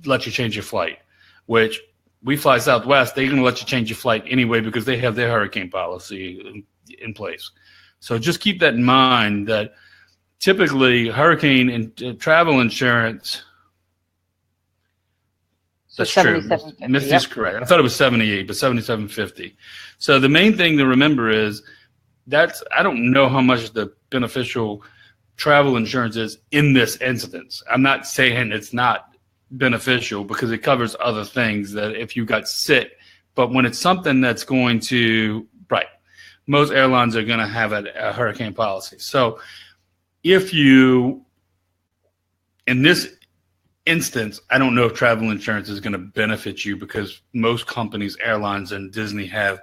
let you change your flight, which we fly Southwest. They're going to let you change your flight anyway because they have their hurricane policy in place. So just keep that in mind, that typically hurricane and travel insurance. That's true. Misty's correct. I thought it was 78, but 77.50. So the main thing to remember is I don't know how much the beneficial travel insurance is in this instance. I'm not saying it's not beneficial, because it covers other things that if you got sick, but when it's something that's going to, right, most airlines are going to have a hurricane policy. So if you, in this instance, I don't know if travel insurance is going to benefit you, because most companies, airlines, and Disney have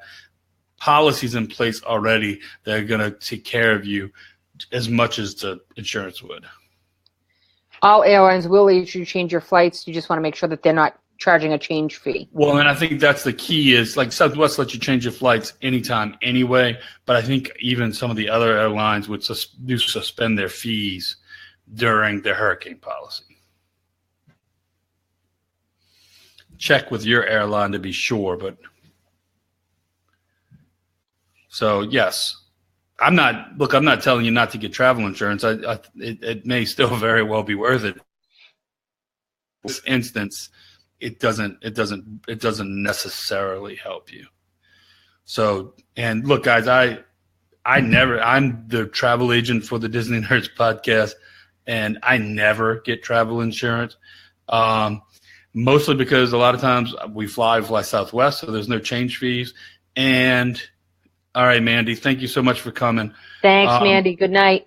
policies in place already that are going to take care of you as much as the insurance would.
All airlines will let you change your flights. You just want to make sure that they're not charging a change fee.
Well, and I think that's the key, is like Southwest lets you change your flights anytime anyway, but I think even some of the other airlines would suspend their fees during their hurricane policy. Check with your airline to be sure, but so yes. I'm not telling you not to get travel insurance. It may still very well be worth it. In this instance, it doesn't necessarily help you. So, and look, guys, I'm the travel agent for the Disney Nerds podcast, and I never get travel insurance. Mostly because a lot of times we fly Southwest, so there's no change fees. And all right, Mandy, thank you so much for coming.
Thanks, Mandy. Good night.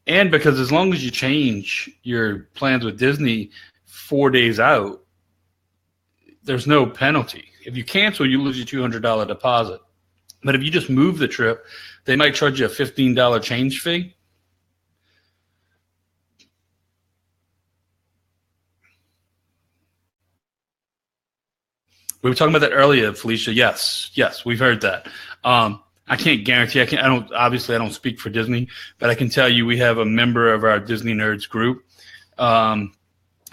And because as long as you change your plans with Disney 4 days out, there's no penalty. If you cancel, you lose your $200 deposit. But if you just move the trip, they might charge you a $15 change fee. We were talking about that earlier, Felicia. Yes, we've heard that. I can't guarantee. I don't. Obviously, I don't speak for Disney, but I can tell you we have a member of our Disney Nerds group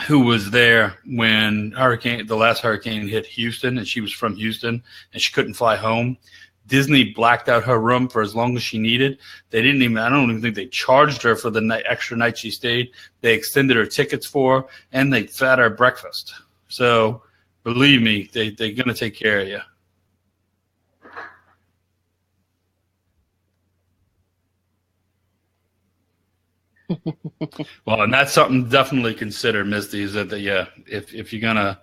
who was there when the last hurricane hit Houston, and she was from Houston, and she couldn't fly home. Disney blacked out her room for as long as she needed. I don't even think they charged her for the extra night she stayed. They extended her tickets for her, and they fed her breakfast. So believe me, they're going to take care of you. Well, and that's something to definitely consider, Misty, is that if you're going to,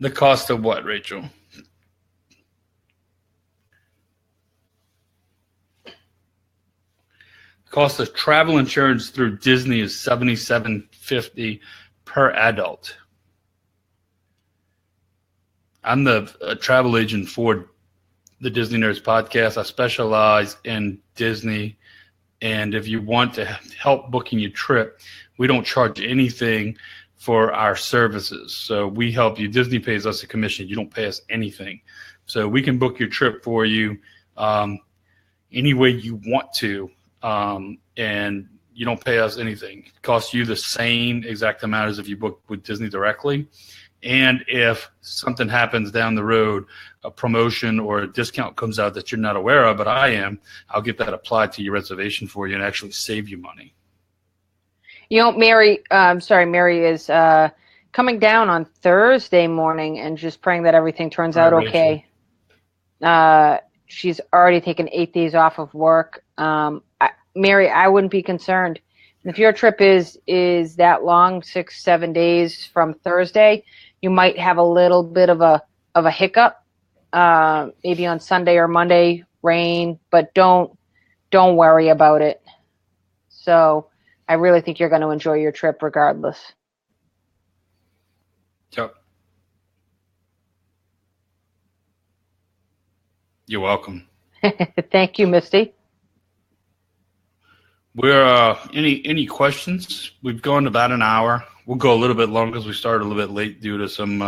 The cost of what, Rachel? The cost of travel insurance through Disney is $77.50 per adult. I'm the travel agent for the Disney Nerds podcast. I specialize in Disney, and if you want to help booking your trip, we don't charge anything for our services. So we help you. Disney pays us a commission. You don't pay us anything. So we can book your trip for you any way you want to, and you don't pay us anything. It costs you the same exact amount as if you book with Disney directly. And if something happens down the road, a promotion or a discount comes out that you're not aware of, but I am, I'll get that applied to your reservation for you and actually save you money.
Mary is coming down on Thursday morning and just praying that everything turns out okay. She's already taken 8 days off of work. Mary, I wouldn't be concerned. If your trip is that long, 6-7 days from Thursday, you might have a little bit of a hiccup, maybe on Sunday or Monday, rain, but don't worry about it. So I really think you're going to enjoy your trip regardless.
Yep. You're welcome.
Thank you, Misty.
We're any questions? We've gone about an hour. We'll go a little bit longer because we started a little bit late due to some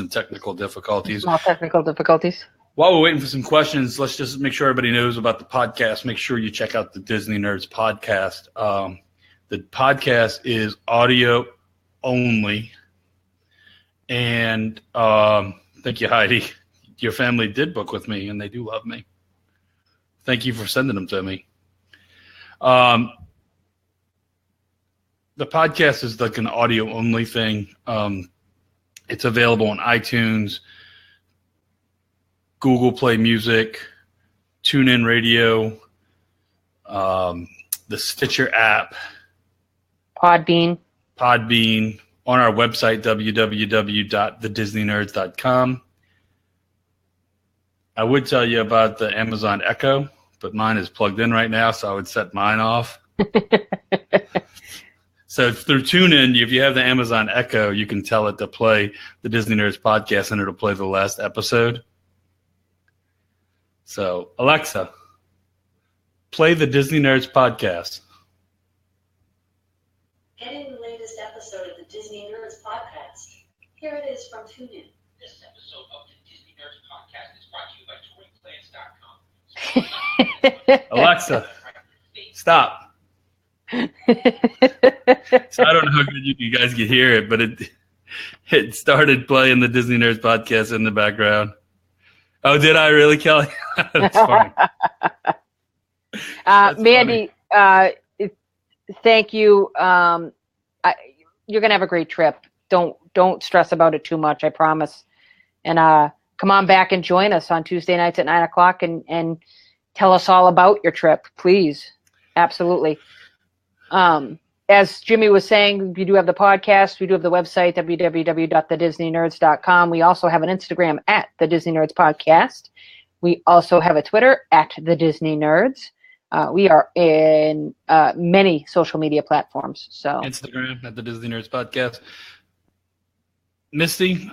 technical difficulties.
Small technical difficulties.
While we're waiting for some questions, let's just make sure everybody knows about the podcast. Make sure you check out the Disney Nerds podcast. The podcast is audio only, and thank you, Heidi. Your family did book with me, and they do love me. Thank you for sending them to me. The podcast is like an audio only thing. It's available on iTunes, Google Play Music, TuneIn Radio, the Stitcher app,
Podbean,
on our website, www.thedisneynerds.com. I would tell you about the Amazon Echo, but mine is plugged in right now, so I would set mine off. So through TuneIn, if you have the Amazon Echo, you can tell it to play the Disney Nerds podcast, and it'll play the last episode. So, Alexa, play the Disney Nerds podcast.
Getting the latest episode of the Disney Nerds podcast. Here it is from TuneIn. This episode of the Disney Nerds podcast is brought to you by ToyPlans.com.
Alexa, stop. So I don't know how good you guys can hear it, but it started playing the Disney Nerds podcast in the background. Oh, did I really, Kelly? That's funny. That's
Mandy, funny. Thank you. You're gonna have a great trip. Don't stress about it too much. I promise. And come on back and join us on Tuesday nights at 9:00 and tell us all about your trip, please. Absolutely. As Jimmy was saying, we do have the podcast. We do have the website, www.thedisneynerds.com. We also have an Instagram at the Disney Nerds Podcast. We also have a Twitter at the Disney Nerds. We are in many social media platforms. So
Instagram at the Disney Nerds Podcast. Misty,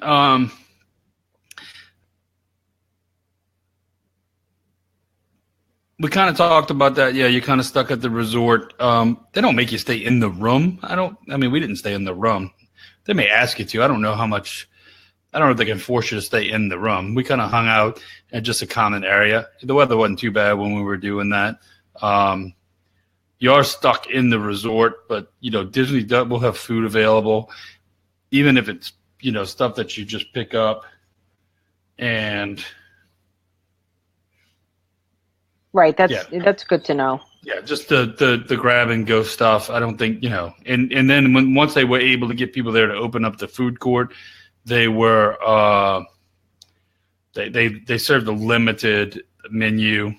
we kind of talked about that. Yeah, you're kind of stuck at the resort. They don't make you stay in the room. We didn't stay in the room. They may ask you to. I don't know how much I don't know if they can force you to stay in the room. We kind of hung out in just a common area. The weather wasn't too bad when we were doing that. You are stuck in the resort, but, Disney will have food available, even if it's, stuff that you just pick up. And
right, that's good to know.
Yeah, just the grab and go stuff. I don't think, and then once they were able to get people there to open up the food court, they were they served a limited menu.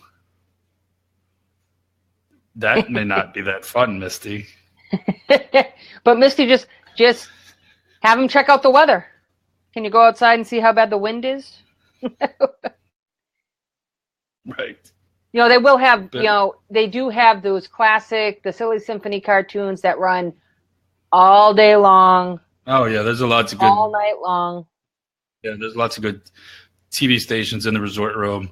That may not be that fun, Misty.
But Misty, just have them check out the weather. Can you go outside and see how bad the wind is?
Right.
They will have, they do have those the Silly Symphony cartoons that run all day long.
Oh, yeah, there's lots of good.
All night long.
Yeah, there's lots of good TV stations in the resort room.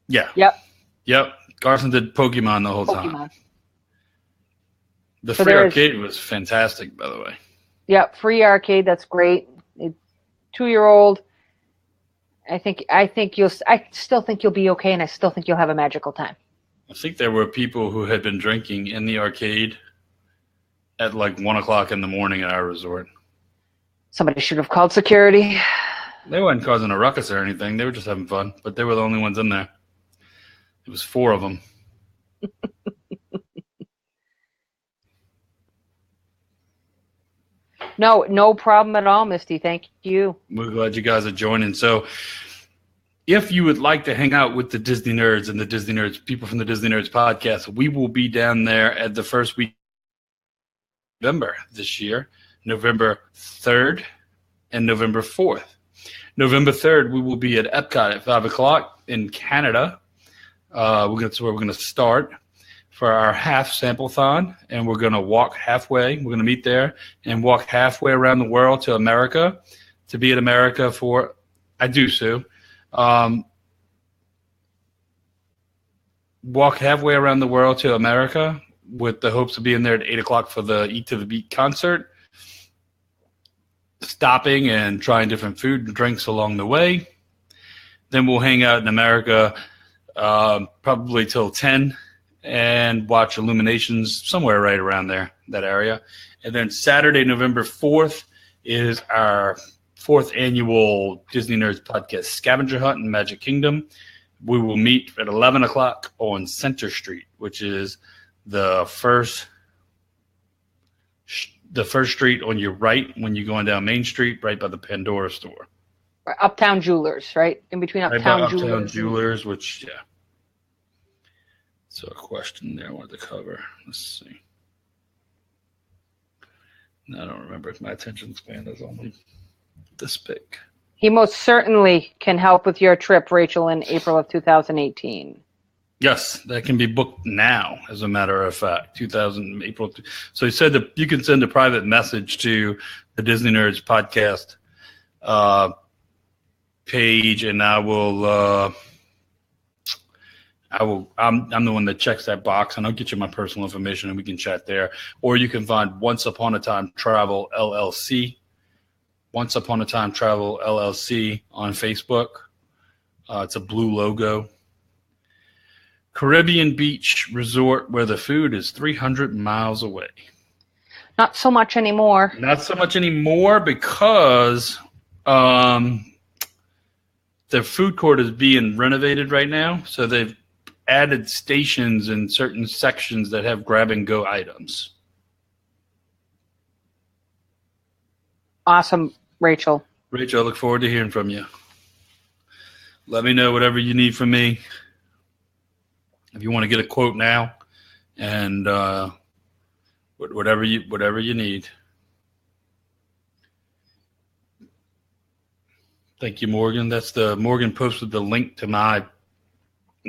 Yeah. Yep. Carson did Pokemon the whole time. The free arcade was fantastic, by the way.
Yeah, free arcade, that's great. 2-year-old. I still think you'll be okay, and I still think you'll have a magical time.
I think there were people who had been drinking in the arcade at like 1:00 in the morning at our resort.
Somebody should have called security.
They weren't causing a ruckus or anything. They were just having fun, but they were the only ones in there. It was 4 of them.
No problem at all, Misty. Thank you.
We're glad you guys are joining. So if you would like to hang out with the Disney Nerds and the Disney Nerds, people from the Disney Nerds podcast, we will be down there at the first week of November this year, November 3rd and November 4th. November 3rd, we will be at Epcot at 5:00 in Canada. That's where we're going to start for our half sample-thon, and we're going to walk halfway. We're going to meet there and walk halfway around the world to America, to be in America for I Do So. Walk halfway around the world to America with the hopes of being there at 8:00 for the Eat to the Beat concert, stopping and trying different food and drinks along the way. Then we'll hang out in America probably till 10 and watch Illuminations somewhere right around there, that area. And then Saturday, November 4th is our 4th annual Disney Nerds podcast scavenger hunt in Magic Kingdom. We will meet at 11:00 on Center Street, which is the first street on your right when you're going down Main Street, right by the Pandora store.
Uptown Jewelers, right? In between Uptown Jewelers.
Uptown Jewelers, which, yeah. So a question there I wanted to cover. Let's see. No, I don't remember if my attention span is only this big.
He most certainly can help with your trip, Rachel, in April of 2018.
Yes, that can be booked now, as a matter of fact. April. So he said that you can send a private message to the Disney Nerds podcast page, and I'm the one that checks that box, and I'll get you my personal information, and we can chat there. Or you can find Once Upon a Time Travel LLC, Once Upon a Time Travel LLC on Facebook. It's a blue logo. Caribbean Beach Resort, where the food is 300 miles away.
Not so much anymore.
Not so much anymore because the food court is being renovated right now, so they've added stations in certain sections that have grab-and-go items.
Awesome, Rachel.
Rachel, I look forward to hearing from you. Let me know whatever you need from me. If you want to get a quote now, and whatever you need. Thank you, Morgan. Morgan posted the link to my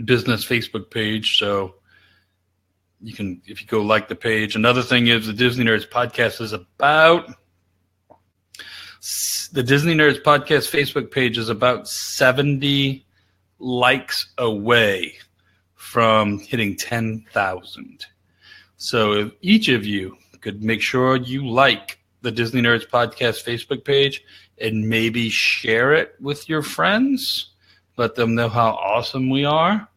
business Facebook page, so you can, if you go like the page. Another thing is the Disney Nerds podcast the Disney Nerds podcast Facebook page is about 70 likes away from hitting 10,000. So if each of you could make sure you like the Disney Nerds Podcast Facebook page and maybe share it with your friends. Let them know how awesome we are.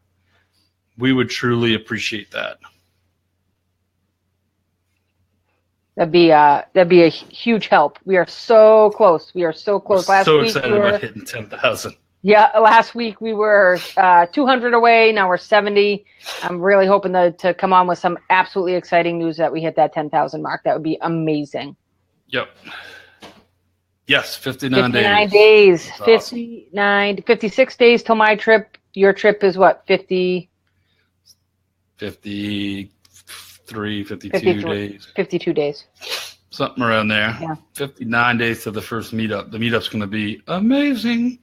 We would truly appreciate that.
That'd be a huge help. We are so close. We are so close.
We're so excited about hitting 10,000.
Yeah, last week we were 200 away. Now we're 70. I'm really hoping to come on with some absolutely exciting news that we hit that 10,000 mark. That would be amazing.
Yep. Yes, 59 days.
59 days.
That's
59, awesome. 56 days till my trip. Your trip is what, 50?
53, 52 days.
52 days.
Something around there.
Yeah.
59 days to the first meetup. The meetup's going to be amazing.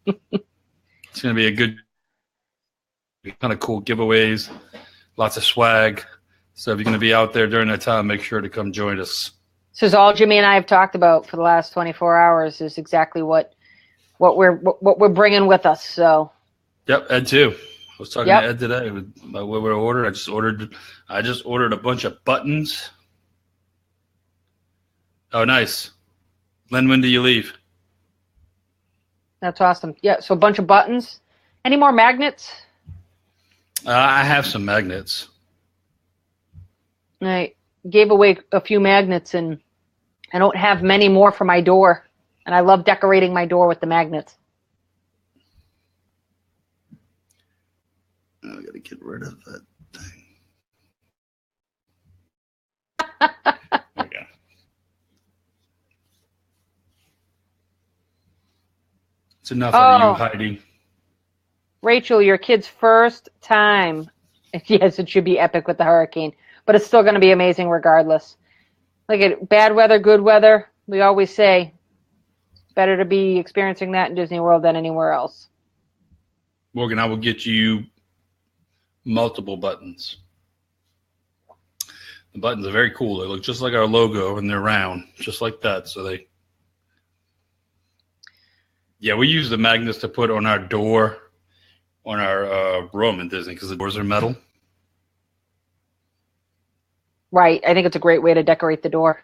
It's going to be a good, kind of cool giveaways, lots of swag. So if you're going to be out there during that time, make sure to come join us.
This is all Jimmy and I have talked about for the last 24 hours. Is exactly what we're bringing with us. So.
Yep, Ed too. I was talking to Ed today about what we ordered. I just ordered a bunch of buttons. Oh, nice. Len, when do you leave?
That's awesome. Yeah, so a bunch of buttons. Any more magnets?
I have some magnets.
I gave away a few magnets, and I don't have many more for my door. And I love decorating my door with the magnets.
I got to get rid of that thing. There we go. It's enough of you, Heidi.
Rachel, your kid's first time. Yes, it should be epic with the hurricane, but it's still going to be amazing regardless. Look at bad weather, good weather. We always say better to be experiencing that in Disney World than anywhere else.
Morgan, I will get you multiple buttons. The buttons are very cool. They look just like our logo, and they're round, just like that. So we use the magnets to put on our door, on our room in Disney, because the doors are metal.
Right. I think it's a great way to decorate the door.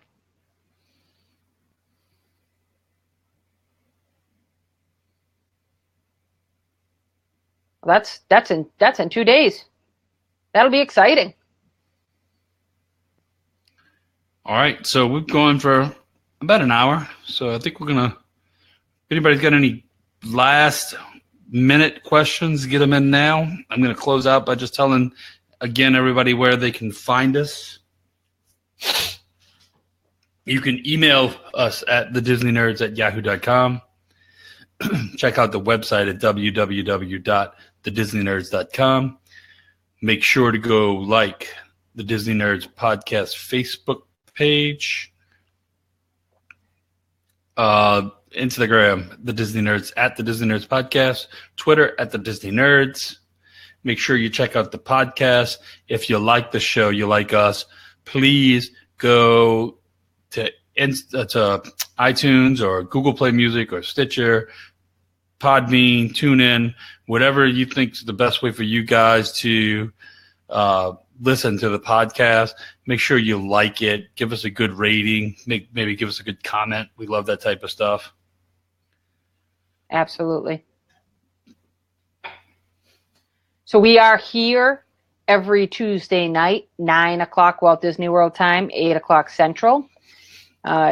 Well, that's in 2 days. That'll be exciting.
All right. So we've gone for about an hour. So I think we're going to, if anybody's got any last minute questions, get them in now. I'm going to close out by just telling, again, everybody where they can find us. You can email us at thedisneynerds@yahoo.com. Check out the website at www.thedisneynerds.com. Make sure to go like the Disney Nerds Podcast Facebook page. Instagram, the Disney Nerds at the Disney Nerds Podcast. Twitter at the Disney Nerds. Make sure you check out the podcast. If you like the show, you like us, please go to iTunes or Google Play Music or Stitcher, Podbean, TuneIn, whatever you think is the best way for you guys to listen to the podcast. Make sure you like it. Give us a good rating. Maybe give us a good comment. We love that type of stuff.
Absolutely. So we are here every Tuesday night, 9 o'clock Walt Disney World time, 8 o'clock Central.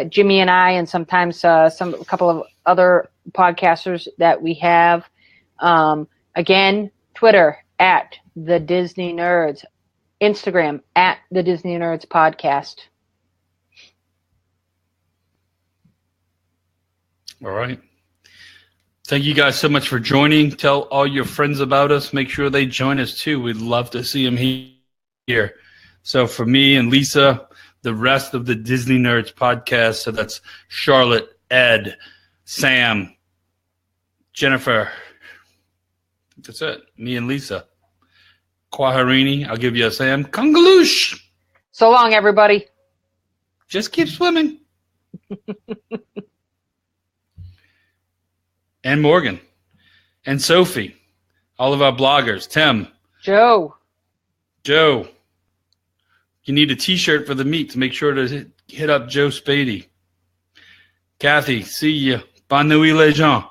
Jimmy and I, and sometimes a couple of other podcasters that we have. Again, Twitter at the Disney Nerds, Instagram at the Disney Nerds Podcast.
All right. Thank you guys so much for joining. Tell all your friends about us. Make sure they join us too. We'd love to see them here. So for me and Lisa, the rest of the Disney Nerds Podcast, so that's Charlotte, Ed, Sam, Jennifer. That's it. Me and Lisa. Kwaharini, I'll give you a Sam. Kongaloosh.
So long, everybody.
Just keep swimming. And Morgan. And Sophie. All of our bloggers. Tim.
Joe.
You You need a T-shirt for the meet to make sure to hit up Joe Spady. Kathy, see ya. Bonne nuit, les gens.